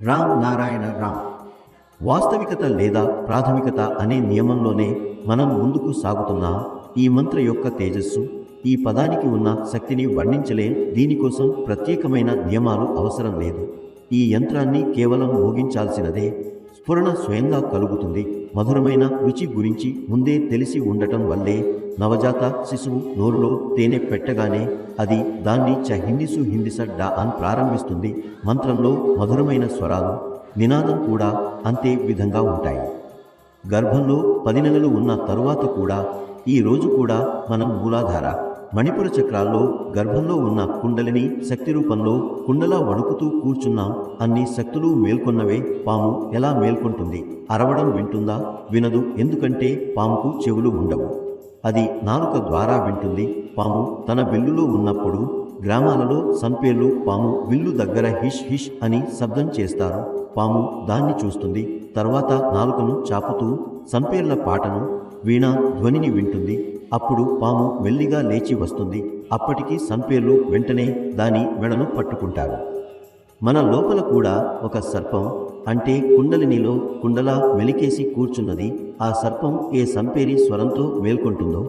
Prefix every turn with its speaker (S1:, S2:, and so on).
S1: రామ్ నారాయణ రామ్. వాస్తవికత లేదా ప్రాథమికత అనే నియమంలోనే మనం ముందుకు సాగుతున్నా ఈ మంత్ర యొక్క తేజస్సు, ఈ పదానికి ఉన్న శక్తిని వర్ణించలేం. దీనికోసం ప్రత్యేకమైన నియమాలు అవసరం లేదు. ఈ యంత్రాన్ని కేవలం మోగించాల్సినదే. స్ఫురణ స్వయంగా కలుగుతుంది. మధురమైన రుచి గురించి ముందే తెలిసి ఉండటం వల్లే నవజాత శిశువు నోరులో తేనె పెట్టగానే అది దాన్ని హిందిసు హిందిస డా అని ప్రారంభిస్తుంది. మంత్రంలో మధురమైన స్వరాలు, నినాదం కూడా అంతే విధంగా ఉంటాయి. గర్భంలో 10 నెలలు ఉన్న తరువాత కూడా ఈ రోజు కూడా మనం మూలాధార, మణిపుర చక్రాల్లో గర్భంలో ఉన్న కుండలిని శక్తి రూపంలో కుండలా వణుకుతూ కూర్చున్నాం. అన్ని శక్తులు మేల్కొన్నవే. పాము ఎలా మేల్కొంటుంది? అరవడం వింటుందా? వినదు. ఎందుకంటే పాముకు చెవులు ఉండవు. అది నాలుక ద్వారా వింటుంది. పాము తన విల్లులో ఉన్నప్పుడు గ్రామాలలో సంపేర్లు పాము విల్లు దగ్గర హిష్ హిష్ అని శబ్దం చేస్తారు. పాము దాన్ని చూస్తుంది. తర్వాత నాలుకను చాపుతూ సంపేర్ల పాటను, వీణా ధ్వనిని వింటుంది. అప్పుడు పాము మెల్లిగా లేచి వస్తుంది. అప్పటికి సంపేర్లు వెంటనే దాని మెడను పట్టుకుంటారు. మన లోపల కూడా ఒక సర్పం, అంటే కుండలినిలో కుండలా మెలికేసి కూర్చున్నది. ఆ సర్పం ఏ సంపేరి స్వరంతో మేల్కొంటుందో